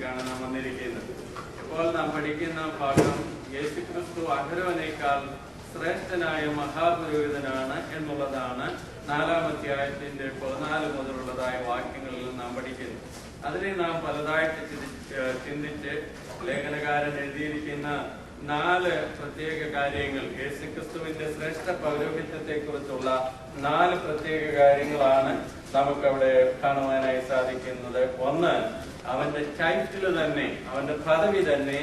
ഭാഗത്തിലേക്കാണ് നാം വന്നിരിക്കുന്നത്. ഇപ്പോൾ നാം പഠിക്കുന്ന ഭാഗം യേശുക്രിസ്തു അഹരോനേക്കാൾ ശ്രേഷ്ഠനായ മഹാപുരോഹിതനാണ് എന്നുള്ളതാണ് 4-ാം അധ്യായത്തിന്റെ 14 മുതലുള്ളതായ വാക്യങ്ങളിൽ നാം പഠിക്കുന്നു. അതിനെ നാം പലതായിട്ട് ചിന്തിച്ച് ലേഖനകാരൻ എഴുതിയിരിക്കുന്ന 4 പ്രത്യേക കാര്യങ്ങൾ, യേശുക്രിസ്തുവിന്റെ ശ്രേഷ്ഠ പൗരോഹിത്യത്തെ കുറിച്ചുള്ള 4 പ്രത്യേക കാര്യങ്ങളാണ് നമുക്കവിടെ കാണുവാനായി സാധിക്കുന്നത്. ഒന്ന്, അവന്റെ ടൈറ്റില് തന്നെ, അവന്റെ പദവി തന്നെ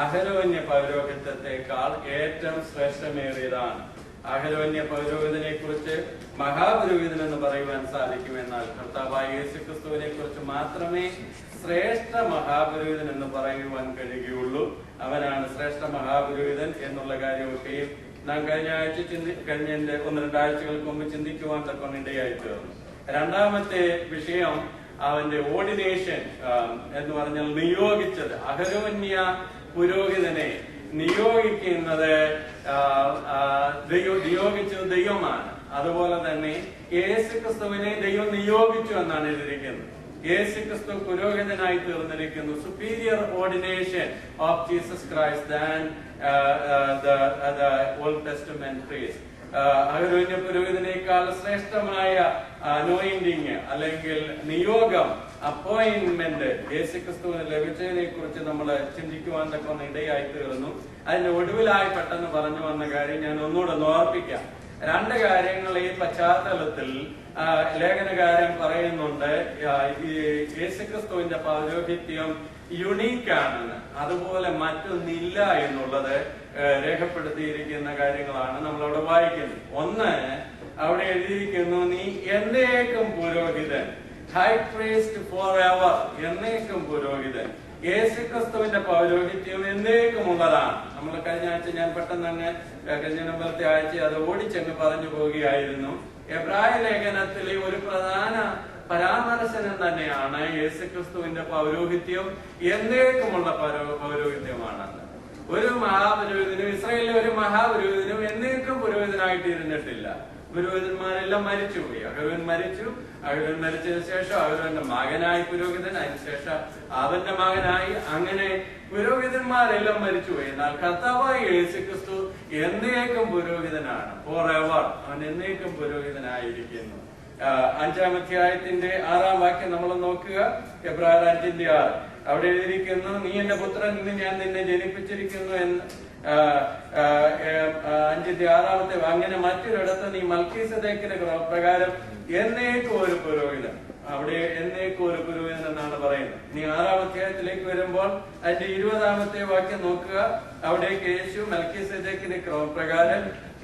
അഹരോന്യ പൗരോഹിത്യത്തെക്കാൾ ഏറ്റവും ശ്രേഷ്ഠമേറിയതാണ്. അഹരോന്യ പൗരോഹിതനെ കുറിച്ച് മഹാപുരോഹിതൻ എന്ന് പറയുവാൻ സാധിക്കുമെന്നാൽ കർത്താവായ യേശുക്രിസ്തുവിനെ കുറിച്ച് മാത്രമേ ശ്രേഷ്ഠ മഹാപുരോഹിതൻ എന്ന് പറയുവാൻ കഴിയുകയുള്ളൂ. അവനാണ് ശ്രേഷ്ഠ മഹാപുരോഹിതൻ എന്നുള്ള കാര്യമൊക്കെയും നാം കഴിഞ്ഞ 1-2 ആഴ്ചകൾക്ക് മുമ്പ് ചിന്തിക്കുവാൻ തക്കൊണ്ടിടയായി തീർന്നു. രണ്ടാമത്തെ വിഷയം അവന്റെ ഓർഡിനേഷൻ എന്ന് പറഞ്ഞാൽ നിയോഗിച്ചത്. അഹരോന്യ പുരോഹിതനെ നിയോഗിക്കുന്നത് നിയോഗിച്ചത് ദൈവമാണ്. അതുപോലെ തന്നെ യേശുക്രിസ്തുവിനെ ദൈവം നിയോഗിച്ചു എന്നാണ് എഴുതിയിരിക്കുന്നത്. യേശുക്രിസ്തു പുരോഹിതനായി തീർന്നിരിക്കുന്നു. Superior ordination of Jesus Christ than the Old Testament priest. അഹരോന്യ പുരോഹിതനേക്കാൾ ശ്രേഷ്ഠമായ അനോയിന്റിങ് അല്ലെങ്കിൽ നിയോഗം, അപ്പോയിന്റ്മെന്റ് യേശുക്രിസ്തുവിന് ലഭിച്ചതിനെ കുറിച്ച് നമ്മൾ ചിന്തിക്കുവാൻ തക്ക ഇടയായി തീർന്നു. അതിന്റെ ഒടുവിലായി പെട്ടെന്ന് പറഞ്ഞു വന്ന കാര്യം ഞാൻ ഒന്നുകൂടെ ഓർപ്പിക്കാം. 2 കാര്യങ്ങൾ ഈ പശ്ചാത്തലത്തിൽ ലേഖനകാരൻ പറയുന്നുണ്ട്. യേശുക്രിസ്തുവിന്റെ പൗരോഹിത്യം യുണീക്കാണെന്ന്, അതുപോലെ മറ്റൊന്നില്ല എന്നുള്ളത് രേഖപ്പെടുത്തിയിരിക്കുന്ന കാര്യങ്ങളാണ് നമ്മളവിടെ വായിക്കുന്നത്. ഒന്ന്, അവിടെ എഴുതിയിരിക്കുന്നു, നീ എന്നേക്കും പുരോഹിതൻ, ഹൈ പ്രീസ്റ്റ് ഫോർ എവർ, എന്നേക്കും പുരോഹിതൻ. യേശുക്രിസ്തുവിന്റെ പൗരോഹിത്യം എന്നേക്കുമുള്ളതാണ്. നമ്മൾ കഴിഞ്ഞ ആഴ്ച ഞാൻ പെട്ടെന്ന് തന്നെ കഴിഞ്ഞ മുമ്പത്തെ ആഴ്ച അത് ഓടിച്ചെന്ന് പറഞ്ഞു പോവുകയായിരുന്നു. എബ്രായ ലേഖനത്തിലെ ഒരു പ്രധാന പരാമർശനം തന്നെയാണ് യേശുക്രിസ്തുവിന്റെ പൗരോഹിത്യം എന്നേക്കുമുള്ള പൗരോഹിത്യമാണെന്ന്. ഒരു മഹാപുരോഹിതനും, ഇസ്രായേലിലെ ഒരു മഹാപുരോഹിതനും എന്നേക്കും പുരോഹിതനായിട്ട് ഇരുന്നിട്ടില്ല. പുരോഹിതന്മാരെല്ലാം മരിച്ചുപോയി. അഹരോൻ മരിച്ചു. അഹരോൻ മരിച്ചതിന് ശേഷം അഹരോന്റെ മകനായി പുരോഹിതൻ, അതിനുശേഷം അവന്റെ മകനായി, അങ്ങനെ പുരോഹിതന്മാരെല്ലാം മരിച്ചുപോയി. എന്നാൽ കർത്താവായ യേശുക്രിസ്തു എന്നേക്കും പുരോഹിതനാണ്. ഫോർ എവർ, അവൻ എന്നേക്കും പുരോഹിതനായിരിക്കുന്നു. 5-ാം അധ്യായത്തിന്റെ 6-ാം വാക്യം നമ്മൾ നോക്കുക. എബ്രായർ 5:6 അവിടെ എഴുതിയിരിക്കുന്നു, നീ എന്റെ പുത്രൻ, ഇന്ന് ഞാൻ നിന്നെ ജനിപ്പിച്ചിരിക്കുന്നു എന്ന്. 5:6 അങ്ങനെ മറ്റൊരിടത്ത് നീ മൽക്കീസേദെക്കിന്റെ പ്രകാരം എന്നേക്കും ഒരു പുരോഹിതൻ. അവിടെ എന്നേക്കും ഒരു പുരോഹിതൻ എന്നാണ് പറയുന്നത്. നീ 6-ാം അധ്യായത്തിലേക്ക് വരുമ്പോൾ അതിന്റെ 20-ാമത്തെ വാക്യം നോക്കുക. അവിടേക്ക് യേശു മൽക്കീസേദെക്കിന്റെ ക്രമപ്രകാരം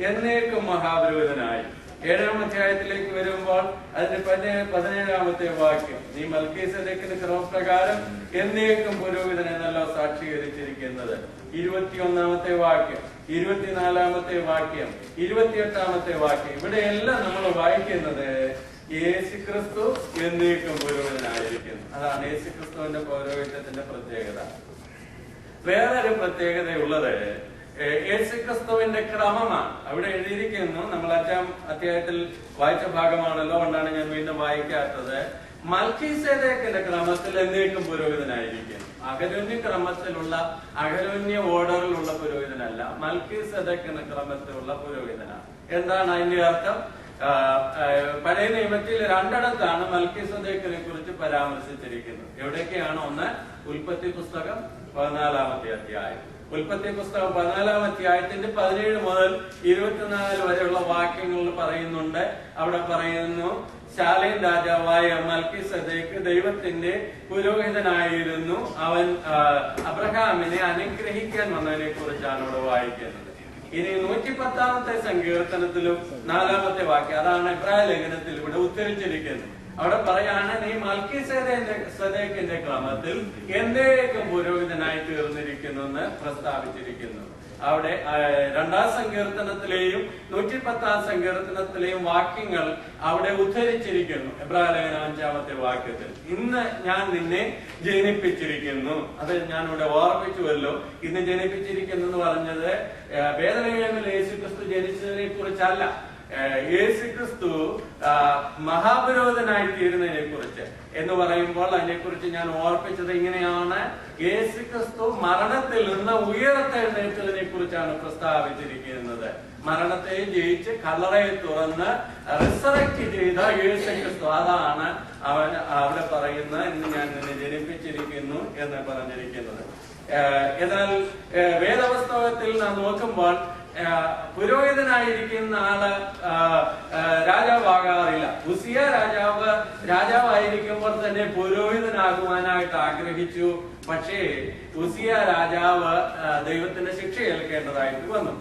എന്നേക്കും മഹാപുരോഹിതനായി. 7-ാം അധ്യായത്തിലേക്ക് വരുമ്പോൾ അതിന്റെ 17-ാമത്തെ വാക്യം, നീ മൽക്കീസേദെക്കിന്റെ ക്രമപ്രകാരം എന്നേക്കും പുരോഹിതൻ എന്നല്ല സാക്ഷീകരിച്ചിരിക്കുന്നത്. 21-ാമത്തെ വാക്യം, 24-ാമത്തെ വാക്യം, 28-ാമത്തെ വാക്യം, ഇവിടെയെല്ലാം നമ്മൾ വായിക്കുന്നത് യേശുക്രിസ്തു എന്നേക്കും പുരോഹിതനായിരിക്കുന്നു. അതാണ് യേശുക്രിസ്തുവിന്റെ പൗരോഹിത്യത്തിന്റെ പ്രത്യേകത. വേറൊരു പ്രത്യേകതയുള്ളത് യേശുക്രിസ്തുവിന്റെ ക്രമമാണ്. അവിടെ എഴുതിയിരിക്കുന്നു, നമ്മൾ 5-ാം അധ്യായത്തിൽ വായിച്ച ഭാഗമാണല്ലോ, കൊണ്ടാണ് ഞാൻ വീണ്ടും വായിക്കാത്തത്. മൽക്കീസേദെക്കിന്റെ ക്രമത്തിൽ എന്നേക്കും പുരോഹിതനായിരിക്കുന്നു. അഹരോന്യ ക്രമത്തിലുള്ള, അഹരോന്യ ഓർഡറിലുള്ള പുരോഹിതനല്ല, മൽക്കീസേദെക്കിന്റെ ക്രമത്തിലുള്ള പുരോഹിതനാണ്. എന്താണ് അതിന്റെ അർത്ഥം? പഴയ നിയമത്തിൽ 2 മൽക്കീസേദെക്കിനെ കുറിച്ച് പരാമർശിച്ചിരിക്കുന്നത്. എവിടെയൊക്കെയാണ്? ഒന്ന്, ഉൽപ്പത്തി പുസ്തകം 14-ാമത്തെ അധ്യായം. ഉൽപ്പത്തി പുസ്തകം 14-ാം അധ്യായത്തിന്റെ 17 മുതൽ 24 വരെയുള്ള വാക്യങ്ങളിൽ പറയുന്നുണ്ട്. അവിടെ പറയുന്നു, ശാലേം രാജാവായ മൽക്കീസേദെക്ക് ദൈവത്തിന്റെ പുരോഹിതനായിരുന്നു. അവൻ അബ്രഹാമിനെ അനുഗ്രഹിക്കാൻ വന്നതിനെ കുറിച്ചാണ് അവിടെ വായിക്കുന്നത്. ഇനി 110-ാമത്തെ സങ്കീർത്തനത്തിലും 4-ാമത്തെ വാക്യം, അതാണ് എബ്രായ ലേഖനത്തിൽ ഇവിടെ ഉദ്ധരിച്ചിരിക്കുന്നത്. അവിടെ പറയാണ്, നീ മൽക്കീസേദെക്കിന്റെ ക്രമത്തിൽ എന്നേക്കും പുരോഹിതനായി തീർന്നിരിക്കുന്നു എന്ന് പ്രസ്താവിച്ചിരിക്കുന്നു. അവിടെ 2-ാം സങ്കീർത്തനത്തിലെയും 110-ാം സങ്കീർത്തനത്തിലെയും വാക്യങ്ങൾ അവിടെ ഉദ്ധരിച്ചിരിക്കുന്നു. എബ്രായ ലേഖനം 5-ാമത്തെ വാക്യത്തിൽ, ഇന്ന് ഞാൻ നിന്നെ ജനിപ്പിച്ചിരിക്കുന്നു. അത് ഞാൻ ഇവിടെ ഓർമ്മിച്ചുവല്ലോ. ഇന്ന് ജനിപ്പിച്ചിരിക്കുന്നു എന്ന് പറഞ്ഞത് ബേത്ലഹേമിൽ യേശുക്രിസ്തു ജനിച്ചതിനെ കുറിച്ചല്ല, യേശു ക്രിസ്തു മഹാപുരോഹിതനായി തീരുന്നതിനെ കുറിച്ച് എന്ന് പറയുമ്പോൾ അതിനെക്കുറിച്ച് ഞാൻ ഓർപ്പിച്ചത് ഇങ്ങനെയാണ്. യേശു ക്രിസ്തു മരണത്തിൽ നിന്ന് ഉയർത്തെഴുന്നേറ്റതിനെ കുറിച്ചാണ് പ്രസ്താവിച്ചിരിക്കുന്നത്. മരണത്തെ ജയിച്ച് കല്ലറയെ തുറന്ന് റിസറക്റ്റ് ചെയ്ത യേശു ക്രിസ്തു, അതാണ് അവൻ അവിടെ പറയുന്ന ഇന്ന് ഞാൻ നിന്നെ ജനിപ്പിച്ചിരിക്കുന്നു എന്ന് പറഞ്ഞിരിക്കുന്നത്. എന്നാൽ വേദപുസ്തകത്തിൽ നാം നോക്കുമ്പോൾ പുരോഹിതനായിരിക്കുന്ന ആള് രാജാവാകാറില്ല. ഉസിയ രാജാവായിരിക്കുമ്പോൾ തന്നെ പുരോഹിതനാകുവാനായിട്ട് ആഗ്രഹിച്ചു. പക്ഷേ ഉസിയ രാജാവ് ദൈവത്തിന്റെ ശിക്ഷ ഏൽക്കേണ്ടതായിട്ട് വന്നു.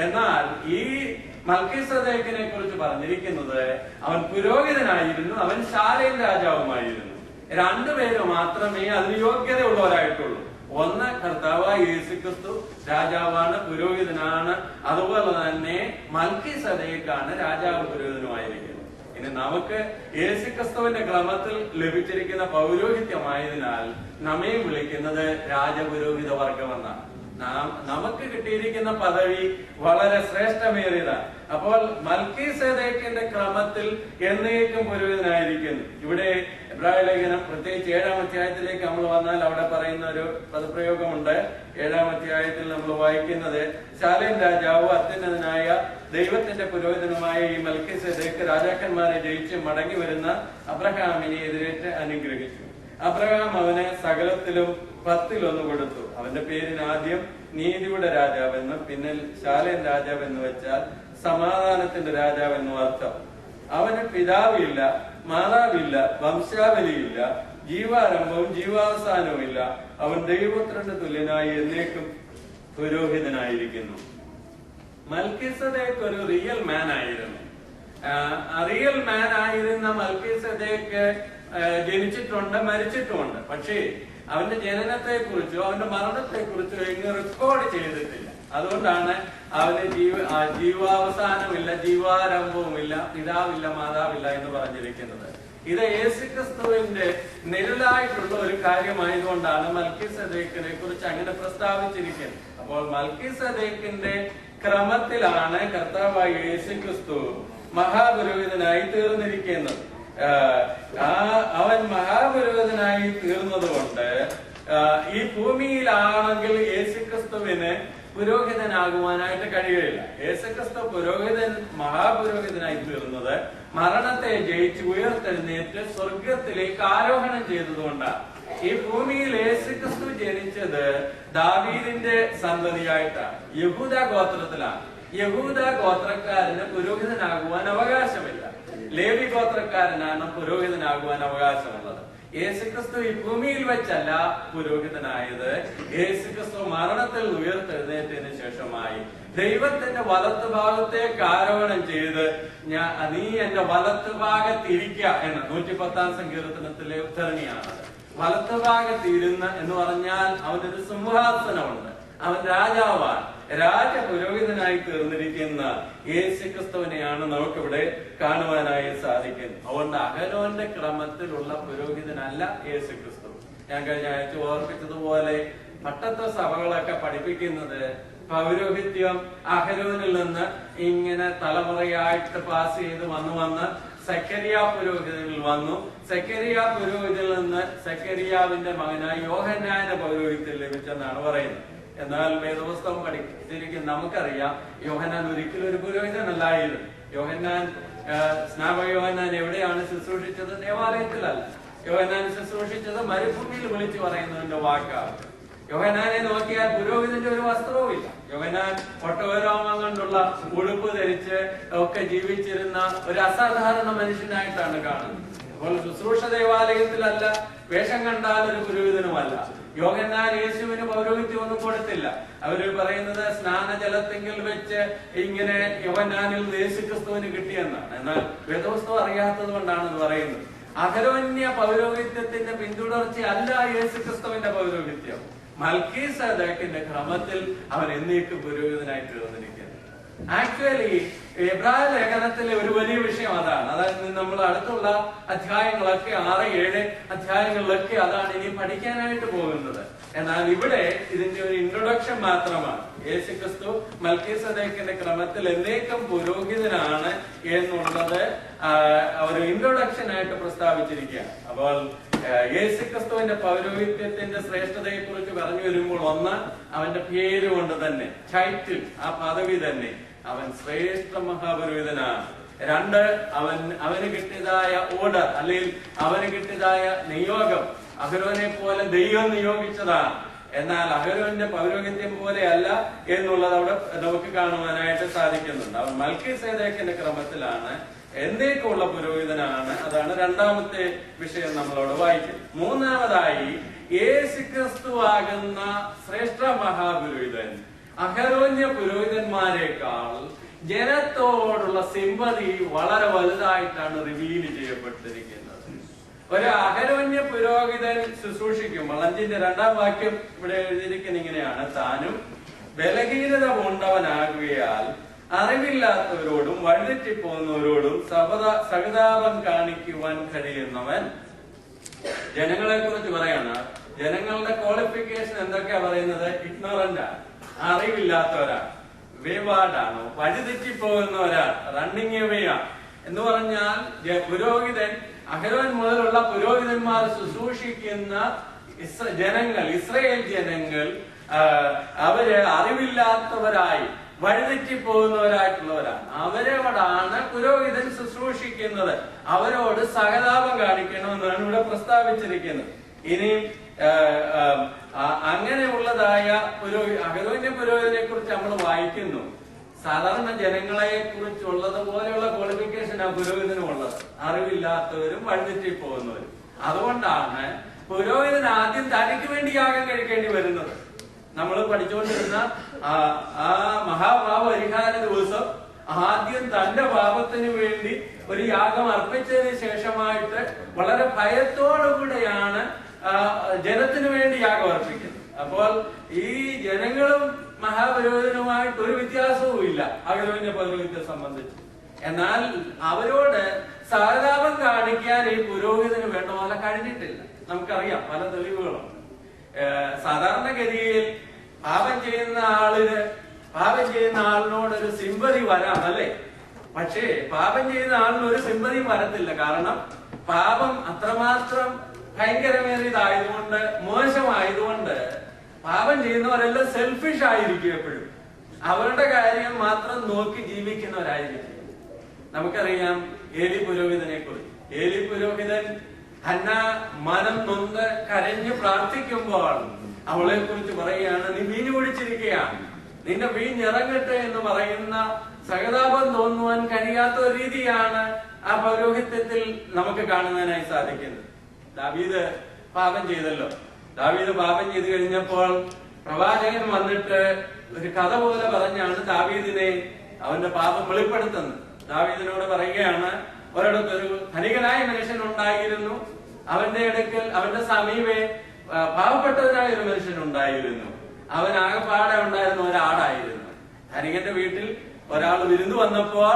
എന്നാൽ ഈ മൽക്കീസദേക്കിനെ കുറിച്ച് പറഞ്ഞിരിക്കുന്നത് അവൻ പുരോഹിതനായിരുന്നു, അവൻ ശാലേം രാജാവുമായിരുന്നു. രണ്ടുപേര് മാത്രമേ അതിന് യോഗ്യതയുള്ളവരായിട്ടുള്ളൂ. ഒന്ന് കർത്താവായ യേശു ക്രിസ്തു രാജാവാണ്, പുരോഹിതനാണ്. അതുപോലെ തന്നെ മൽക്കീസദേക്കാണ് രാജാവ് പുരോഹിതനുമായിരിക്കുന്നത്. ഇനി നമുക്ക് യേശു ക്രിസ്തുവിന്റെ ക്രമത്തിൽ ലഭിച്ചിരിക്കുന്ന പൗരോഹിത്യമായതിനാൽ നമ്മയും വിളിക്കുന്നത് രാജപുരോഹിത വർഗമെന്നാണ്. നമുക്ക് കിട്ടിയിരിക്കുന്ന പദവി വളരെ ശ്രേഷ്ഠമേറിയതാണ്. അപ്പോൾ മൽക്കീസദേക്കിന്റെ ക്രമത്തിൽ എന്നേക്കും പുരോഹിതനായിരിക്കുന്നു. ഇവിടെ എബ്രായ ലേഖനം പ്രത്യേകിച്ച് 7-ാം അധ്യായത്തിലേക്ക് നമ്മൾ വന്നാൽ അവിടെ പറയുന്ന ഒരു പദപ്രയോഗമുണ്ട്. 7-ാം അധ്യായത്തിൽ നമ്മൾ വായിക്കുന്നത്, ശാലേം രാജാവ് അത്യുന്നതനായ ദൈവത്തിന്റെ പുരോഹിതനുമായ ഈ മൽക്കീസദേക്ക് രാജാക്കന്മാരെ ജയിച്ച് മടങ്ങി വരുന്ന അബ്രഹാമിനെ എതിരേറ്റ് അനുഗ്രഹിച്ചു. അബ്രഹാം അവന് സകലത്തിലും 10-1 കൊടുത്തു. അവന്റെ പേരിന് ആദ്യം നീതിയുടെ രാജാവെന്നും പിന്നെ ശാലേം രാജാവെന്ന് വെച്ചാൽ സമാധാനത്തിന്റെ രാജാവെന്നും അർത്ഥം. അവന് പിതാവില്ല, മാതാവില്ല, വംശാവലിയില്ല, ജീവാരംഭവും ജീവാവസാനവും ഇല്ല. അവൻ ദൈവപുത്രന്റെ തുല്യനായി എന്നേക്കും പുരോഹിതനായിരിക്കുന്നു. മൽക്കീസദേക്ക് ഒരു റിയൽ മാൻ ആയിരുന്നു. റിയൽ മാൻ ആയിരുന്ന മൽക്കീസദേക്ക് ജനിച്ചിട്ടുണ്ട്, മരിച്ചിട്ടുമുണ്ട്. പക്ഷേ അവന്റെ ജനനത്തെ കുറിച്ചോ അവന്റെ മരണത്തെ കുറിച്ചോ എങ്ങും റെക്കോർഡ് ചെയ്തിട്ടില്ല. അതുകൊണ്ടാണ് അവന് ജീവാവസാനമില്ല, ജീവാരംഭവുമില്ല, പിതാവില്ല, മാതാവില്ല എന്ന് പറഞ്ഞിരിക്കുന്നത്. ഇത് യേശുക്രിസ്തുവിന്റെ നിഴലായിട്ടുള്ള ഒരു കാര്യമായതുകൊണ്ടാണ് മൽക്കീസദേക്കിനെ കുറിച്ച് അങ്ങനെ പ്രസ്താവിച്ചിരിക്കുന്നത്. അപ്പോൾ മൽക്കീസദേക്കിന്റെ ക്രമത്തിലാണ് കർത്താവായ യേശുക്രിസ്തു മഹാപുരോഹിതനായി തീർന്നിരിക്കുന്നത്. അവൻ മഹാപുരോഹിതനായി തീർന്നത് കൊണ്ട് ഈ ഭൂമിയിലാണെങ്കിൽ യേശുക്രിസ്തുവിന് പുരോഹിതനാകുവാനായിട്ട് കഴിയുകയില്ല. യേശുക്രിസ്തു മഹാപുരോഹിതനായി തീർന്നത് മരണത്തെ ജയിച്ച് ഉയർത്തെഴുന്നേറ്റ് സ്വർഗത്തിലേക്ക് ആരോഹണം ചെയ്തതുകൊണ്ടാണ്. ഈ ഭൂമിയിൽ യേശുക്രിസ്തു ജനിച്ചത് ദാവീദിന്റെ സന്തതിയായിട്ടാണ്, യഹൂദ ഗോത്രത്തിലാണ്. യഹൂദ ഗോത്രക്കാരന് പുരോഹിതനാകുവാൻ അവകാശമില്ല. ലേവി ഗോത്രക്കാരനാണ് പുരോഹിതനാകുവാൻ അവകാശമുള്ളത്. യേശുക്രിസ്തു ഈ ഭൂമിയിൽ വെച്ചല്ല പുരോഹിതനായത്. യേശുക്രിസ്തു മരണത്തിൽ ഉയർത്തെഴുന്നേറ്റതിന് ശേഷമായി ദൈവത്തിന്റെ വലത്ത് ഭാഗത്തേക്ക് ആരോഹണം ചെയ്ത് നീ എന്റെ വലത്ത് ഭാഗത്തിരിക്ക എന്ന 110-ാം സങ്കീർത്തനത്തിലെ ഉദ്ധരണിയാണ്. വലത്ത് ഭാഗത്തിരുന്ന് എന്ന് പറഞ്ഞാൽ അവനൊരു സിംഹാസനമുണ്ട്, അവൻ രാജാവാണ്. രാജപുരോഹിതനായി തീർന്നിരിക്കുന്ന യേശുക്രിസ്തുവിനെയാണ് നമുക്കിവിടെ കാണുവാനായി സാധിക്കുന്നത്. അതുകൊണ്ട് അഹരോന്റെ ക്രമത്തിലുള്ള പുരോഹിതനല്ല യേശുക്രിസ്തു. ഞാൻ കഴിഞ്ഞ ആഴ്ച ഓർപ്പിച്ചതുപോലെ പട്ടത്തെ സഭകളൊക്കെ പഠിപ്പിക്കുന്നത് പൗരോഹിത്യം അഹരോനിൽ നിന്ന് ഇങ്ങനെ തലമുറയായിട്ട് പാസ് ചെയ്ത് വന്ന് സെക്കരിയ പുരോഹിതനിൽ വന്നു. സെക്കരിയ പുരോഹിതനിൽ നിന്ന് സെക്കരിയാവിന്റെ മകനായി യോഹന്നാന്റെ പൗരോഹിത്യം ലഭിച്ചെന്നാണ് പറയുന്നത്. എന്നാൽ വേദപുസ്തകം പഠിച്ചിരിക്കും നമുക്കറിയാം യോഹന്നാൻ ഒരിക്കലും ഒരു പുരോഹിതനല്ലായിരുന്നു. സ്നാപക യോഹന്നാൻ എവിടെയാണ് ശുശ്രൂഷിച്ചത്? ദേവാലയത്തിലല്ല. യോഹന്നാൻ ശുശ്രൂഷിച്ചത് മരുഭൂമിയിൽ വിളിച്ചു പറയുന്നതിന്റെ വാക്കാണ്. യോഹന്നാനെ നോക്കിയാൽ പുരോഹിതന്റെ ഒരു വസ്ത്രവും ഇല്ല. യോഹന്നാൻ ഒട്ടകരോമം കൊണ്ടുള്ള ഉടുപ്പ് ധരിച്ച് ഒക്കെ ജീവിച്ചിരുന്ന ഒരു അസാധാരണ മനുഷ്യനായിട്ടാണ് കാണുന്നത്. അപ്പോൾ ശുശ്രൂഷ ദേവാലയത്തിലല്ല, വേഷം കണ്ടാൽ ഒരു പുരോഹിതനുമല്ല. യോഹന്നാൻ യേശുവിന് പൗരോഹിത്യം ഒന്നും കൊടുത്തില്ല. അവര് പറയുന്നത് സ്നാനജലത്തെങ്കിൽ വെച്ച് ഇങ്ങനെ യോഹന്നാനിൽ യേശുക്രിസ്തുവിന് കിട്ടിയെന്നാണ്. എന്നാൽ വേദപുസ്തകം അറിയാത്തത് കൊണ്ടാണ് ഇത് പറയുന്നത്. അഹരോന്യ പൗരോഹിത്യത്തിന്റെ പിന്തുടർച്ചയല്ല യേശുക്രിസ്തുവിന്റെ പൗരോഹിത്യം. മൽക്കീസദേക്കിന്റെ ക്രമത്തിൽ അവൻ എന്നേക്കും പുരോഹിതനായി തീർന്നിരിക്കുന്നു. ആക്ച്വലി എബ്രായ ലേഖനത്തിലെ ഒരു വലിയ വിഷയം അതാണ്. അതായത് നമ്മൾ അടുത്തുള്ള അധ്യായങ്ങളൊക്കെ 6-7 അധ്യായങ്ങളിലൊക്കെ അതാണ് ഇനി പഠിക്കാനായിട്ട് പോകുന്നത്. എന്നാൽ ഇവിടെ ഇതിന്റെ ഒരു ഇൻട്രൊഡക്ഷൻ മാത്രമാണ്. യേശുക്രിസ്തു മൽക്കീസദേക്കിന്റെ ക്രമത്തിൽ എന്നേക്കും പുരോഹിതനാണ് എന്നുള്ളത് ഒരു ഇൻട്രൊഡക്ഷൻ ആയിട്ട് പ്രസ്താവിച്ചിരിക്കുകയാണ്. അപ്പോൾ യേശുക്രിസ്തുവിന്റെ പൗരോഹിത്യത്തിന്റെ ശ്രേഷ്ഠതയെ കുറിച്ച് പറഞ്ഞു വരുമ്പോൾ ഒന്ന്, അവന്റെ പേര് കൊണ്ട് തന്നെ, ടൈറ്റിൽ, ആ പദവി തന്നെ, അവൻ ശ്രേഷ്ഠ മഹാപുരോഹിതനാണ്. രണ്ട്, അവന് കിട്ടിയതായ ഓർഡർ അല്ലെങ്കിൽ അവന് കിട്ടിയതായ നിയോഗം അഹരോനെ പോലെ ദൈവം നിയോഗിച്ചതാണ്. എന്നാൽ അഹരോന്റെ പൗരോഹിത്യം പോലെയല്ല എന്നുള്ളത് അവിടെ നമുക്ക് കാണുവാനായിട്ട് സാധിക്കുന്നുണ്ട്. അവൻ മൽക്കീസേദെക്കിന്റെ ക്രമത്തിലാണ്, എന്നേക്കുള്ള പുരോഹിതനാണ്. അതാണ് രണ്ടാമത്തെ വിഷയം നമ്മളോട് വായിക്കുന്നത്. മൂന്നാമതായി, യേശുക്രിസ്തു ആകുന്ന ശ്രേഷ്ഠ മഹാപുരോഹിതൻ അഹരോന്യ പുരോഹിതന്മാരെക്കാൾ ജനത്തോടുള്ള സിമ്പതി വളരെ വലുതായിട്ടാണ് റിവീൽ ചെയ്യപ്പെട്ടിരിക്കുന്നത്. ഒരു അഹരോന്യ പുരോഹിതൻ ശുശ്രൂഷിക്കുമ്പോൾ 5-ന്റെ 2-ാം വാക്യം ഇവിടെ എഴുതിയിരിക്കുന്ന ഇങ്ങനെയാണ്: താനും ബലഹീനത കൊണ്ടവനാകുകയാൽ അറിവില്ലാത്തവരോടും വഴിതെറ്റിപ്പോകുന്നവരോടും സഹതാപം കാണിക്കുവാൻ കഴിയുന്നവൻ. ജനങ്ങളെ കുറിച്ച് പറയാണ്. ജനങ്ങളുടെ ക്വാളിഫിക്കേഷൻ എന്തൊക്കെയാ പറയുന്നത്? ഇഗ്നോറന്റ് ആണ്, അറിവില്ലാത്തവരാണ്, വേവാർഡാണ്, വഴിതെറ്റിപ്പോകുന്നവരാണ്, റണ്ണിങ് എവേയാണ്. എന്ന് പറഞ്ഞാൽ പുരോഹിതൻ, അഹരോൻ മുതലുള്ള പുരോഹിതന്മാർ ശുശ്രൂഷിക്കുന്ന ജനങ്ങൾ, ഇസ്രായേൽ ജനങ്ങൾ, അവര് അറിവില്ലാത്തവരായി വഴിതെറ്റിപ്പോകുന്നവരായിട്ടുള്ളവരാണ്. അവരോടാണ് പുരോഹിതൻ ശുശ്രൂഷിക്കുന്നത്. അവരോട് സഹതാപം കാണിക്കണമെന്നാണ് ഇവിടെ പ്രസ്താവിച്ചിരിക്കുന്നത്. ഇനിയും അങ്ങനെയുള്ളതായ അഹരോന്യ പുരോഹിതനെ കുറിച്ച് നമ്മൾ വായിക്കുന്നു. സാധാരണ ജനങ്ങളെ കുറിച്ചുള്ളത് പോലെയുള്ള ക്വാളിഫിക്കേഷൻ ആ പുരോഹിതനും ഉള്ളത്, അറിവില്ലാത്തവരും വഴിതെറ്റിപ്പോകുന്നവരും. അതുകൊണ്ടാണ് പുരോഹിതൻ ആദ്യം തനിക്ക് വേണ്ടി യാഗം കഴിക്കേണ്ടി വരുന്നത്. നമ്മൾ പഠിച്ചുകൊണ്ടിരുന്ന ആ മഹാപാപ പരിഹാര ദിവസം ആദ്യം തന്റെ പാപത്തിന് വേണ്ടി ഒരു യാഗം അർപ്പിച്ചതിന് ശേഷമായിട്ട് വളരെ ഭയത്തോടുകൂടെയാണ് ജനത്തിനു വേണ്ടി യാഗം അർപ്പിക്കുന്നത്. അപ്പോൾ ഈ ജനങ്ങളും മഹാപുരോഹിതനുമായിട്ട് ഒരു വ്യത്യാസവും ഇല്ല അഹരോന്യ പൗരോഹിത്യത്തെ സംബന്ധിച്ച്. എന്നാൽ അവരോട് സഹതാപം കാണിക്കാൻ ഈ പുരോഹിതന് വേണ്ട പോലെ കഴിഞ്ഞിട്ടില്ല. നമുക്കറിയാം, പല തെളിവുകളുണ്ട്. സാധാരണഗതിയിൽ പാപം ചെയ്യുന്ന ആളിനോട് ഒരു സിമ്പതി വരാം, അല്ലേ? പക്ഷേ പാപം ചെയ്യുന്ന ആളിന് ഒരു സിമ്പതിയും വരത്തില്ല. കാരണം പാപം അത്രമാത്രം ഭയങ്കരമേറിയതായതുകൊണ്ട്, മോശമായതുകൊണ്ട് പാപം ചെയ്യുന്നവരെല്ലാം സെൽഫിഷ് ആയിരിക്കും. എപ്പോഴും അവരുടെ കാര്യം മാത്രം നോക്കി ജീവിക്കുന്നവരായിരിക്കും. നമുക്കറിയാം ഏലി പുരോഹിതനെ കുറിച്ച്. ഏലി പുരോഹിതൻ ഹന്ന മനം നൊന്ന് കരഞ്ഞു പ്രാർത്ഥിക്കുമ്പോൾ അവളെ കുറിച്ച് പറയുകയാണ്, നീ വീഞ്ഞു കുടിച്ചിരിക്കുകയാണ്, നിന്റെ വീഞ്ഞിറങ്ങട്ടെ എന്ന് പറയുന്ന സഹതാപം തോന്നുവാൻ കഴിയാത്ത ഒരു രീതിയാണ് ആ പൗരോഹിത്യത്തിൽ നമുക്ക് കാണുന്നതിനായി സാധിക്കുന്നത്. ദാവീദ് പാപം ചെയ്തല്ലോ. ദാവീദ് പാപം ചെയ്തു കഴിഞ്ഞപ്പോൾ പ്രവാചകൻ വന്നിട്ട് ഒരു കഥ പോലെ പറഞ്ഞാണ് ദാവീദിനെ അവന്റെ പാപം വെളിപ്പെടുത്തുന്നത്. ദാവീദിനോട് പറയുകയാണ്, ഒരിടത്തൊരു ധനികനായ മനുഷ്യൻ ഉണ്ടായിരുന്നു, അവന്റെ അടുക്കൽ, അവന്റെ സമീപേ പാവപ്പെട്ടവനായ ഒരു മനുഷ്യൻ ഉണ്ടായിരുന്നു. അവൻ ആകെപ്പാടെ ഉണ്ടായിരുന്ന ഒരാടായിരുന്നു. ധനികന്റെ വീട്ടിൽ ഒരാൾ വിരുന്ന് വന്നപ്പോൾ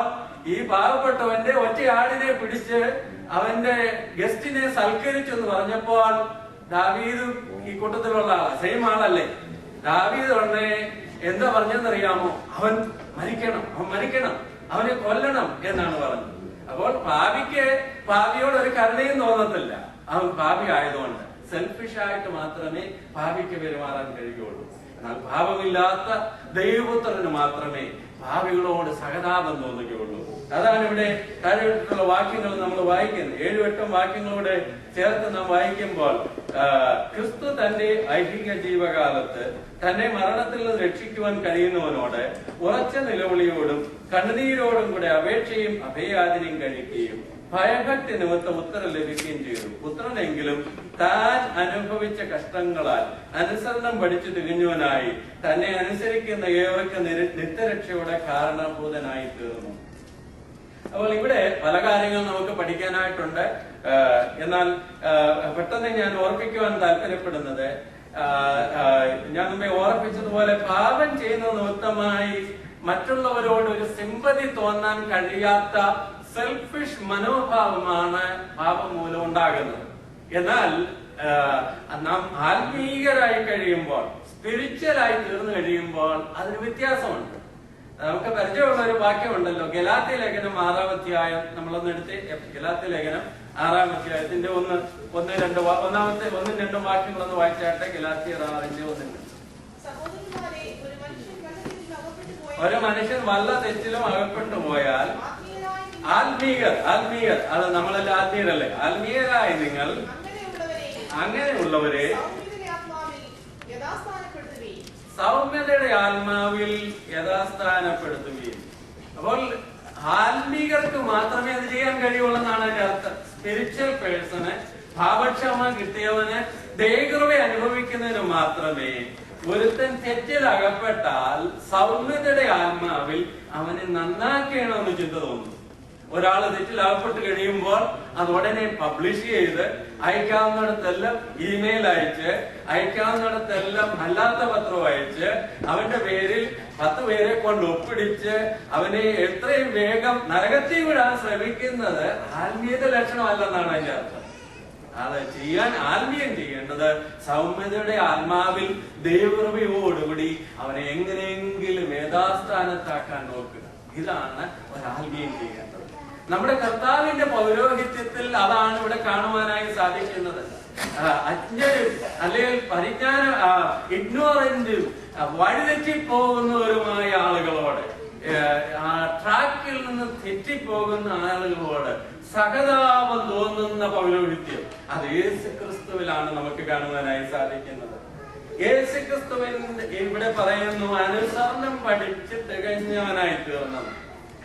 ഈ പാവപ്പെട്ടവന്റെ ഒറ്റയാടിനെ പിടിച്ച് അവന്റെ ഗസ്റ്റിനെ സൽക്കരിച്ചെന്ന് പറഞ്ഞപ്പോൾ ദാവീദും ഈ കൂട്ടത്തിലുള്ള ആളാ, സെയിം ആളല്ലേ. ദാവീദ് ഉടനെ എന്താ പറഞ്ഞെന്നറിയാമോ? അവൻ മരിക്കണം, അവനെ കൊല്ലണം എന്നാണ് പറഞ്ഞത്. അപ്പോൾ പാപിയോട് ഒരു കരുണയും തോന്നത്തില്ല. അവൻ പാപി ആയതുകൊണ്ട് സെൽഫിഷ് ആയിട്ട് മാത്രമേ പാപിക്ക് പെരുമാറാൻ കഴിയുള്ളൂ. എന്നാൽ പാപമില്ലാത്ത ദൈവപുത്രന് മാത്രമേ പാപികളോട് സഹതാപം തോന്നുകയുള്ളൂ. അതാണ് ഇവിടെ കാര്യമായിട്ടുള്ള വാക്യങ്ങൾ നമ്മൾ വായിക്കുന്നത്. 7-8 വാക്യങ്ങളോടെ ചേർത്ത് നാം വായിക്കുമ്പോൾ, ക്രിസ്തു തന്റെ ഐഹിക ജീവകാലത്ത് തന്നെ മരണത്തിൽ നിന്ന് രക്ഷിക്കുവാൻ കഴിയുന്നവനോട് ഉറച്ച നിലവിളിയോടും കണ്ണുനീരോടും കൂടെ അപേക്ഷയും അഭയാചനയും കഴിക്കുകയും ഭയഭക്തി നിമിത്തം ഉത്തരം ലഭിക്കുകയും ചെയ്തു. പുത്രനെങ്കിലും താൻ അനുഭവിച്ച കഷ്ടങ്ങളാൽ അനുസരണം പഠിച്ചു തിരിഞ്ഞവനായി തന്നെ അനുസരിക്കുന്ന ഏവർക്ക് നിത്യരക്ഷയുടെ കാരണഭൂതനായി തീർന്നു. അപ്പോൾ ഇവിടെ പല കാര്യങ്ങൾ നമുക്ക് പഠിക്കാനായിട്ടുണ്ട്. എന്നാൽ പെട്ടെന്ന് ഞാൻ ഓർപ്പിക്കുവാൻ താല്പര്യപ്പെടുന്നത്, ഞാൻ മുമ്പേ ഓർപ്പിച്ചതുപോലെ പാപം ചെയ്യുന്ന നിമിത്തമായി മറ്റുള്ളവരോട് ഒരു സിമ്പതി തോന്നാൻ കഴിയാത്ത സെൽഫിഷ് മനോഭാവമാണ് പാപം മൂലം ഉണ്ടാകുന്നത്. എന്നാൽ നാം ആത്മീയരായി കഴിയുമ്പോൾ, സ്പിരിച്വലായി തീർന്നു കഴിയുമ്പോൾ അതിന് വ്യത്യാസമുണ്ട്. നമുക്ക് പരിചയമുള്ള ഒരു വാക്യമുണ്ടല്ലോ, ഗലാത്യ ലേഖനം 6-ാം അധ്യായം. നമ്മളൊന്ന് എടുത്ത് ഗലാത്യ ലേഖനം 6-ാം അധ്യായത്തിന്റെ 1-2 വാക്യങ്ങളൊന്ന് വായിച്ചാട്ടെ. ഗലാത്യർ 6:1. ഒരു മനുഷ്യൻ വല്ല തെറ്റിലും അകപ്പെട്ടു പോയാൽ ആത്മീയർ, അത് നമ്മളെല്ലാം ആത്മീയരല്ലേ, ആത്മീയരായി നിങ്ങൾ അങ്ങനെയുള്ളവരെ സൗമ്യതയുടെ ആത്മാവിൽ യഥാസ്ഥാനപ്പെടുത്തുകയും. അപ്പോൾ ആത്മീകർക്ക് മാത്രമേ അത് ചെയ്യാൻ കഴിയുള്ളൂ എന്നാണ് അതിന്റെ അർത്ഥം. സ്പിരിച്വൽ പേഴ്സണ്, ഭാവക്ഷമ കിട്ടിയവന്, ദൈവകൃപ അനുഭവിക്കുന്നതിന് മാത്രമേ ഒരുത്തൻ തെറ്റിൽ അകപ്പെട്ടാൽ സൗമ്യതയുടെ ആത്മാവിൽ അവനെ നന്നാക്കണമെന്ന് ചിന്ത തോന്നുന്നു. ഒരാള് തെറ്റിൽ അകപ്പെട്ട് കഴിയുമ്പോൾ അത് ഉടനെ പബ്ലിഷ് ചെയ്ത് അയക്കാവുന്നിടത്തെല്ലാം ഇമെയിൽ അയച്ച്, അയക്കാവുന്നിടത്തെല്ലാം അല്ലാത്ത പത്രം അയച്ച്, അവന്റെ പേരിൽ 10 പേരെ കൊണ്ട് ഒപ്പിടിച്ച് അവനെ എത്രയും വേഗം നരകത്തിൽ വിടാൻ ശ്രമിക്കുന്നത് ആത്മീയത ലക്ഷണമല്ലെന്നാണ് അതിന്റെ അർത്ഥം. അത് ചെയ്യാൻ ആത്മീയം ചെയ്യേണ്ടത് സൗമ്യതയുടെ ആത്മാവിൽ ദൈവകൃപയോടുകൂടി അവനെ എങ്ങനെയെങ്കിലും യഥാസ്ഥാനത്താക്കാൻ നോക്കുക. ഇതാണ് ഒരാത്മീയം ചെയ്യേണ്ടത്. നമ്മുടെ കർത്താവിന്റെ പൗരോഹിത്യത്തിൽ അതാണ് ഇവിടെ കാണുവാനായി സാധിക്കുന്നത്. അജ്ഞരും അല്ലെങ്കിൽ പരിജ്ഞാനം ഇഗ്നോറന്റും വഴിതെറ്റിപ്പോകുന്നവരുമായ ആളുകളോട്, ട്രാക്കിൽ നിന്ന് തെറ്റിപ്പോകുന്ന ആളുകളോട് സഹതാപം തോന്നുന്ന പൗരോഹിത്യം, അത് യേശുക്രിസ്തുവിലാണ് നമുക്ക് കാണുവാനായി സാധിക്കുന്നത്. യേശുക്രിസ്തുവിന്റെ ഇവിടെ പറയുന്നു അനുസരണം പഠിച്ച് തികഞ്ഞവനായി തീർന്നത്.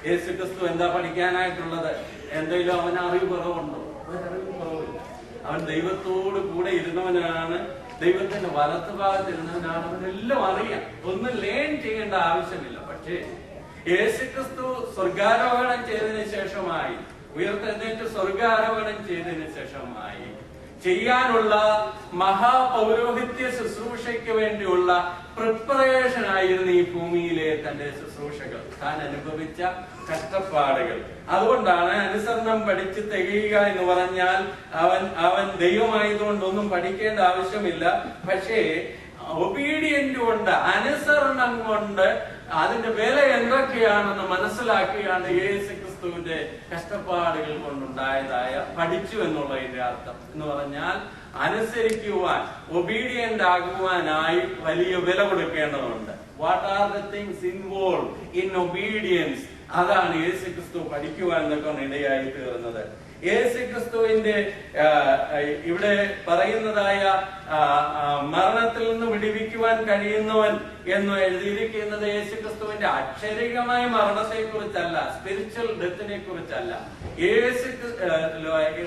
യേശുക്രിസ്തു എന്താ പഠിക്കാനായിട്ടുള്ളത്? എന്തെങ്കിലും അവന് അറിവ് കുറവുണ്ടോ? ഒരറിവ് കുറവില്ല. അവൻ ദൈവത്തോട് കൂടെ ഇരുന്നവനാണ്, ദൈവത്തിന്റെ വലത്ത് ഭാഗത്തിരുന്നവനാണ്. അവനെല്ലാം അറിയാം, ഒന്നും ലേൺ ചെയ്യേണ്ട ആവശ്യമില്ല. പക്ഷേ യേശുക്രിസ്തു സ്വർഗാരോഹണം ചെയ്തതിനു ശേഷമായി, ഉയർത്തെഴുന്നേറ്റ് സ്വർഗാരോഹണം ചെയ്തതിനു ശേഷമായി ചെയ്യാനുള്ള മഹാപൗരോഹിത്യ ശുശ്രൂഷയ്ക്ക് വേണ്ടിയുള്ള പ്രിപ്പറേഷൻ ആയിരുന്നു ഈ ഭൂമിയിലെ തന്റെ ശുശ്രൂഷകൾ, താൻ അനുഭവിച്ച കഷ്ടപ്പാടുകൾ. അതുകൊണ്ടാണ് അനുസരണം പഠിച്ച് തികയുക എന്ന് പറഞ്ഞാൽ അവൻ ദൈവമായതുകൊണ്ടൊന്നും പഠിക്കേണ്ട ആവശ്യമില്ല. പക്ഷേ ഒബീഡിയന്റ് കൊണ്ട്, അനുസരണം കൊണ്ട് അതിന്റെ വില എന്തൊക്കെയാണെന്ന് മനസ്സിലാക്കിയാണ് യേശുക്രിസ്തുവിന്റെ കഷ്ടപ്പാടുകൾ കൊണ്ടുണ്ടായതായ പഠിച്ചു എന്നുള്ളതിന്റെ അർത്ഥം. എന്ന് പറഞ്ഞാൽ അനുസരിക്കുവാൻ, ഒബീഡിയന്റ് ആകുവാനായി വലിയ വില കൊടുക്കേണ്ടതുണ്ട്. What are the things involve in obedience? അതാണ് യേശുക്രിസ്തു പഠിക്കുവാൻ എന്നൊക്കെ ഇടയായി തീർന്നത്. യേശുക്രിസ്തുവിന്റെ ഇവിടെ പറയുന്നതായ മരണത്തിൽ നിന്ന് വിടുവിക്കുവാൻ കഴിയുന്നവൻ എന്ന് എഴുതിയിരിക്കുന്നത് യേശുക്രിസ്തുവിന്റെ അക്ഷരികമായ മരണത്തെ കുറിച്ചല്ല, സ്പിരിച്വൽ ഡെത്തിനെ കുറിച്ചല്ല.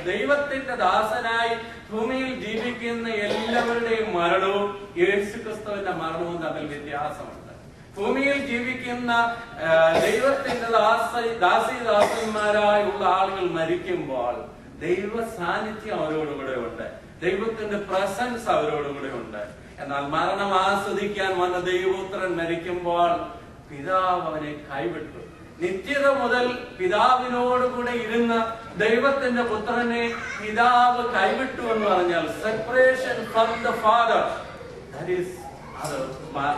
ദൈവത്തിന്റെ ദാസനായി ഭൂമിയിൽ ജീവിക്കുന്ന എല്ലാവരുടെയും മരണവും യേശുക്രിസ്തുവിന്റെ മരണവും തമ്മിൽ വ്യത്യാസമുണ്ട്. ഭൂമിയിൽ ജീവിക്കുന്ന ദൈവത്തിന്റെ ദാസന്മാരായുള്ള ആളുകൾ മരിക്കുമ്പോൾ ദൈവ സാന്നിധ്യം അവരോടുകൂടെ ഉണ്ട്, ദൈവത്തിന്റെ പ്രസൻസ് അവരോടുകൂടെ ഉണ്ട്. എന്നാൽ മരണം ആസ്വദിക്കാൻ വന്ന ദൈവപുത്രൻ മരിക്കുമ്പോൾ പിതാവ് അവനെ കൈവിട്ടു. നിത്യത മുതൽ പിതാവിനോടുകൂടെ ഇരുന്ന ദൈവത്തിന്റെ പുത്രനെ പിതാവ് കൈവിട്ടു എന്ന് പറഞ്ഞാൽ separation from the father, that is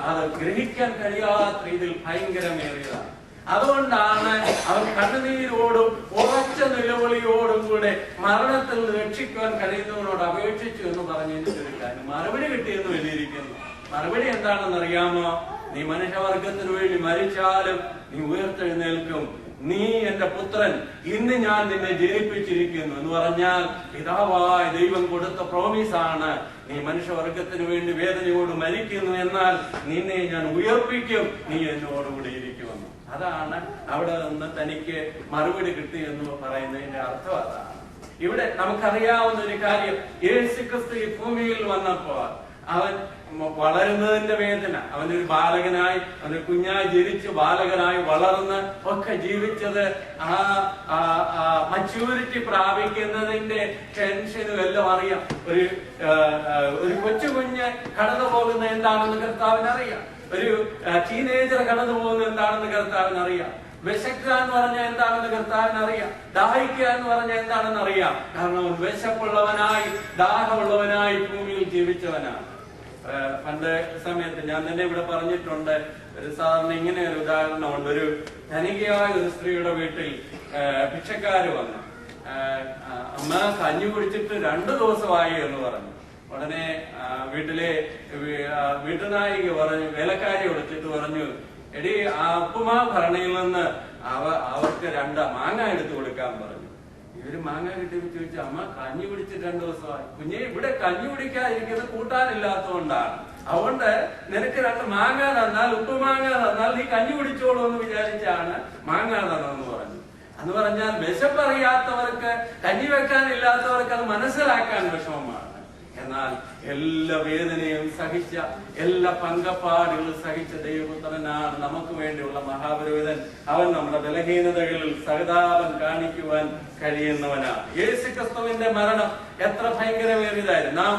അത് ഗ്രഹിക്കാൻ കഴിയാത്ത രീതിയിൽ ഭയങ്കരമേറിയതാണ്. അതുകൊണ്ടാണ് അവൻ കണ്ണുനീരോടും ഉറച്ച നിലവിളിയോടും കൂടെ മരണത്തിൽ രക്ഷിക്കുവാൻ കഴിയുന്നവനോട് അപേക്ഷിച്ചു എന്ന് പറഞ്ഞതിന് മറുപടി കിട്ടിയെന്ന് എഴുതിയിരിക്കുന്നു. മറുപടി എന്താണെന്ന് അറിയാമോ? നീ മനുഷ്യവർഗത്തിന് വേണ്ടി മരിച്ചാലും നീ ഉയർത്തെഴുന്നേൽക്കും, നീ എന്റെ പുത്രൻ, ഇന്ന് ഞാൻ നിന്നെ ജനിപ്പിച്ചിരിക്കുന്നു എന്ന് പറഞ്ഞാൽ പിതാവായ ദൈവം കൊടുത്ത പ്രോമിസ് ആണ്. നീ മനുഷ്യവർഗത്തിന് വേണ്ടി വേദനയോട് മരിക്കുന്നു, എന്നാൽ നിന്നെ ഞാൻ ഉയർപ്പിക്കും, നീ എന്നോടുകൂടി ഇരിക്കുമെന്ന്. അതാണ് അവിടെ നിന്ന് തനിക്ക് മറുപടി കിട്ടിയെന്ന് പറയുന്നതിന്റെ അർത്ഥം. അതാണ് ഇവിടെ നമുക്കറിയാവുന്ന ഒരു കാര്യം. യേശുക്രിസ്തു ഈ ഭൂമിയിൽ വന്നപ്പോൾ അവൻ വളരുന്നതിന്റെ വേദന, അവനൊരു ബാലകനായി, അവനൊരു കുഞ്ഞായി ജനിച്ച് ബാലകനായി വളർന്ന് ഒക്കെ ജീവിച്ചത് മച്യൂരിറ്റി പ്രാപിക്കുന്നതിന്റെ ടെൻഷനും എല്ലാം അറിയാം. ഒരു കൊച്ചു കുഞ്ഞ് കടന്നു പോകുന്നത് എന്താണെന്ന് കർത്താവിന് അറിയാം. ഒരു ടീനേജർ കടന്നു പോകുന്നത് എന്താണെന്ന് കർത്താവിന് അറിയാം. വിശക്കുക എന്ന് പറഞ്ഞാൽ എന്താണെന്ന് കർത്താവിന് അറിയാം. ദാഹിക്കുക എന്ന് പറഞ്ഞാൽ എന്താണെന്ന് അറിയാം. കാരണം അവൻ വിശപ്പുള്ളവനായി ദാഹമുള്ളവനായി ഭൂമിയിൽ ജീവിച്ചവനാണ്. പണ്ട് സമയത്ത് ഞാൻ തന്നെ ഇവിടെ പറഞ്ഞിട്ടുണ്ട്. ഒരു സാധാരണ ഇങ്ങനെ ഒരു ഉദാഹരണമുണ്ട്. ഒരു ധനികയായ ഒരു സ്ത്രീയുടെ വീട്ടിൽ ഭിക്ഷക്കാര് വന്നു. അമ്മ കഞ്ഞി കുടിച്ചിട്ട് 2 ദിവസമായി എന്ന് പറഞ്ഞു. ഉടനെ വീട്ടുനായിക പറഞ്ഞു, വേലക്കാരി വിളിച്ചിട്ട് പറഞ്ഞു, എടി ആ ഉപ്പുമാ ഭരണിയിൽ നിന്ന് അവർക്ക് 2 മാങ്ങ എടുത്തു കൊടുക്കാൻ പറഞ്ഞു. ഇവര് മാങ്ങ കിട്ടിയപ്പോ ചോദിച്ചു, അമ്മ കഞ്ഞി കുടിച്ചിട്ട് 2 ദിവസമായി. കുഞ്ഞെ, ഇവിടെ കഞ്ഞി കുടിക്കാതിരിക്കുന്നത് കൂട്ടാനില്ലാത്തതുകൊണ്ടാണ്. അതുകൊണ്ട് നിനക്ക് 2 മാങ്ങ തന്നാൽ, ഉപ്പുമാങ്ങ തന്നാൽ നീ കഞ്ഞി കുടിച്ചോളൂ എന്ന് വിചാരിച്ചാണ് മാങ്ങ തന്നെന്ന് പറഞ്ഞു. എന്ന് പറഞ്ഞാൽ വിശപ്പറിയാത്തവർക്ക്, കഞ്ഞി വെക്കാനില്ലാത്തവർക്ക് അത് മനസ്സിലാക്കാൻ വിഷമമാണ്. എന്നാൽ എല്ലാ വേദനയും സഹിച്ച, എല്ലാ പങ്കപ്പാടുകളും സഹിച്ച ദൈവപുത്രനാണ് നമുക്ക് വേണ്ടിയുള്ള മഹാപുരോഹിതൻ. അവൻ നമ്മുടെ ബലഹീനതകളിൽ സഹതാപം കാണിക്കുവാൻ കഴിയുന്നവനാണ്. യേശുക്രിസ്തുവിന്റെ മരണം എത്ര ഭയങ്കരമേറിയതായിരുന്നു. നാം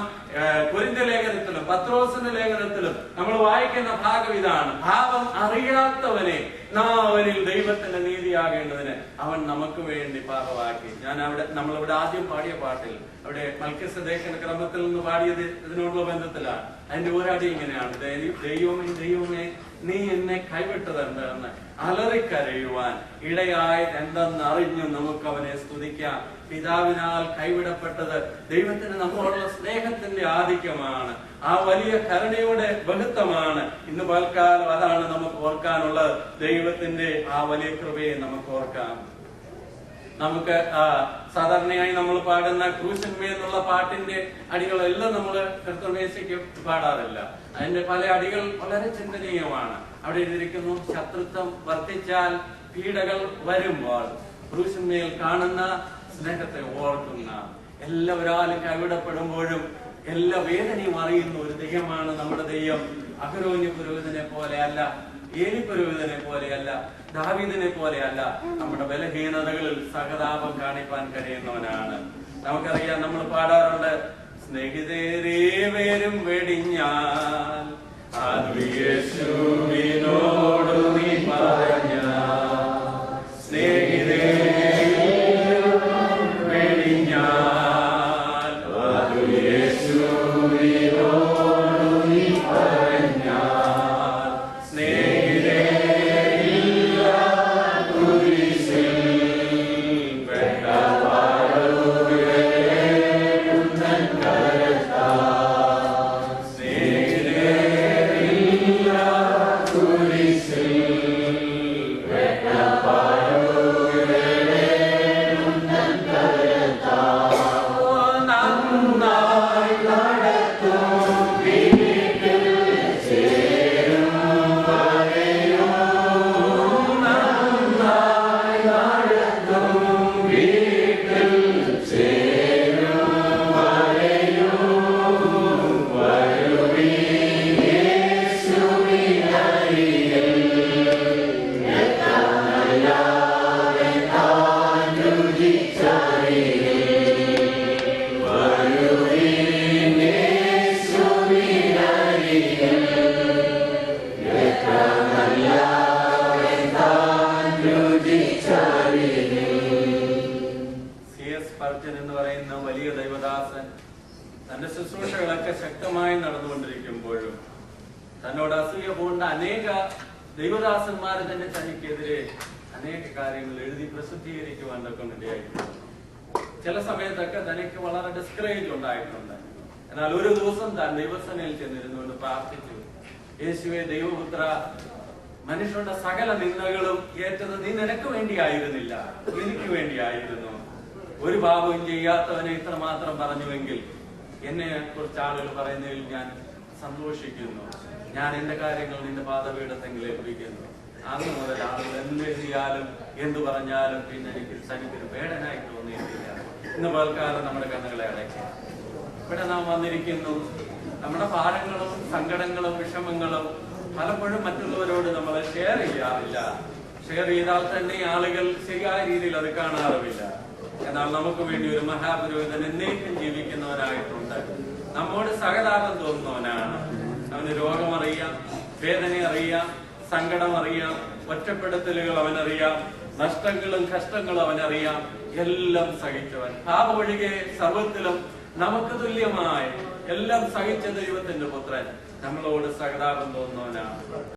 കൊരിന്ത്യ ലേഖനത്തിലും പത്രോസിന്റെ ലേഖനത്തിലും നമ്മൾ വായിക്കുന്ന ഭാഗം ഇതാണ്. പാപം അറിയാത്തവനെ അവനിൽ ദൈവത്തിന്റെ നീതിയാകേണ്ടതിന് അവൻ നമുക്ക് വേണ്ടി പാപമാക്കി. നമ്മളിവിടെ ആദ്യം പാടിയ പാട്ടിൽ അവിടെ മൽക്കിസദേക്കിന്റെ ക്രമത്തിൽ നിന്ന് പാടിയത് ഇതിനോടുള്ള ബന്ധത്തിലാണ്. അതിന്റെ ഒരടി ഇങ്ങനെയാണ്, ദൈവമേ ദൈവമേ നീ എന്നെ കൈവിട്ടത് എന്താണെന്ന് അലറിക്കരയുവാൻ ഇടയായത് എന്തെന്നറിഞ്ഞു നമുക്ക് അവനെ സ്തുതിക്കാം. പിതാവിനാൽ കൈവിടപ്പെട്ടത് ദൈവത്തിന് നമ്മളോടുള്ള സ്നേഹത്തിന്റെ ആധിക്യമാണ്. ആ വലിയ കരുണയുടെ ബഹുത്വമാണ്. ഇന്ന് പൽക്കാലം അതാണ് നമുക്ക് ഓർക്കാനുള്ളത്. ദൈവത്തിന്റെ ആ വലിയ കൃപയെ നമുക്ക് ഓർക്കാം. നമുക്ക് സാധാരണയായി നമ്മൾ പാടുന്ന ക്രൂശന്മേ എന്നുള്ള പാട്ടിന്റെ അടികളെല്ലാം നമ്മൾ കർത്തൃമേശയ്ക്ക് പാടാറില്ല. അതിന്റെ പല അടികൾ വളരെ ചിന്തനീയമാണ്. അവിടെ എഴുതിയിരിക്കുന്നു, ശത്രുത്വം വർദ്ധിച്ചാൽ പീഡകൾ വരുമ്പോൾ ക്രൂശന്മേൽ കാണുന്ന സ്നേഹത്തെ ഓർക്കുന്ന, എല്ലാവരാലും കൈവിടപ്പെടുമ്പോഴും എല്ലാ വേദനയും അറിയുന്ന ഒരു ദൈവമാണ് നമ്മുടെ ദൈവം. അഹരോന്യ പുരോഹിതനെ പോലെയല്ല, ഏലി പുരോഹിതനെ പോലെയല്ല, ദാവീദിനെ പോലെയല്ല. നമ്മുടെ ബലഹീനതകളിൽ സഹതാപം കാണിപ്പാൻ കഴിയുന്നവനാണ്. നമുക്കറിയാം, നമ്മൾ പാടാറുണ്ട്, സ്നേഹിതരേ വരും വെടിഞ്ഞാൽ അത് യേശുവിനോട് നീ പറഞ്ഞ സ്നേഹിതരേ വെടിഞ്ഞാൽ അത് യേശുവിനോട് നീ പറഞ്ഞാൽ സ്നേഹിതരേ എന്ന് പറയുന്ന വലിയ ദൈവദാസൻ തന്റെ ശുശ്രൂഷകളൊക്കെ ശക്തമായി നടന്നുകൊണ്ടിരിക്കുമ്പോഴും തന്നോട് അസൂയ പൂണ്ട അനേക ദൈവദാസന്മാരെ തന്നെ തനിക്കെതിരെ അനേക കാര്യങ്ങൾ എഴുതി പ്രസിദ്ധീകരിക്കുവാൻ ഇടയായിട്ടുണ്ട്. ചില സമയത്തൊക്കെ തനിക്ക് വളരെ ഡിസ്കറേജ് ഉണ്ടായിട്ടുണ്ട്. എന്നാൽ ഒരു ദിവസം താൻ ദൈവസേനയിൽ ചെന്നിരുന്നുകൊണ്ട് പ്രാർത്ഥിച്ചു, യേശുവേ ദൈവപുത്ര, മനുഷ്യരുടെ സകല നിന്ദകളും ഏറ്റത് നീ നിനക്ക് വേണ്ടിയായിരുന്നില്ല, എനിക്ക് വേണ്ടിയായിരുന്നു. ഒരു പാപവും ചെയ്യാത്തവനെ ഇത്രമാത്രം പറഞ്ഞുവെങ്കിൽ എന്നെ കുറിച്ച് ആളുകൾ പറയുന്നതിൽ ഞാൻ സന്തോഷിക്കുന്നു. ഞാൻ എന്റെ കാര്യങ്ങൾ നിന്റെ പാദപീഠത്തെങ്കിൽ ഏൽപ്പിക്കുന്നു. അന്ന് മുതൽ ആളുകൾ എന്തെഴുതിയാലും എന്തു പറഞ്ഞാലും പിന്നെ തനിക്കൊരു പേടനായി തോന്നിയിട്ടില്ല. ഇന്ന് പൽക്കാലം നമ്മുടെ കണ്ണുകളെ അടയ്ക്കുക. ഇവിടെ നാം വന്നിരിക്കുന്നു. നമ്മുടെ ഭാരങ്ങളും സങ്കടങ്ങളും വിഷമങ്ങളും പലപ്പോഴും മറ്റുള്ളവരോട് നമ്മൾ ഷെയർ ചെയ്യാറില്ല. ഷെയർ ചെയ്താൽ തന്നെ ആളുകൾ ശരിയായ രീതിയിൽ അത് കാണാറുമില്ല. എന്നാൽ നമുക്ക് വേണ്ടി ഒരു മഹാപുരോഹിതൻ എന്നേക്കും ജീവിക്കുന്നവനായിട്ടുണ്ട്. നമ്മോട് സഹതാപം തോന്നുന്നവനാണ്. അവന് രോഗമറിയാം, വേദന അറിയാം, സങ്കടം അറിയാം, ഒറ്റപ്പെടുത്തലുകൾ അവനറിയാം, നഷ്ടങ്ങളും കഷ്ടങ്ങളും അവനറിയാം. എല്ലാം സഹിച്ചവൻ, പാപമൊഴികെ സർവത്തിലും നമുക്ക് തുല്യമായി എല്ലാം സഹിച്ച ദൈവത്തിന്റെ പുത്രൻ നമ്മളോട് സഹതാപം തോന്നുന്നവനാണ്.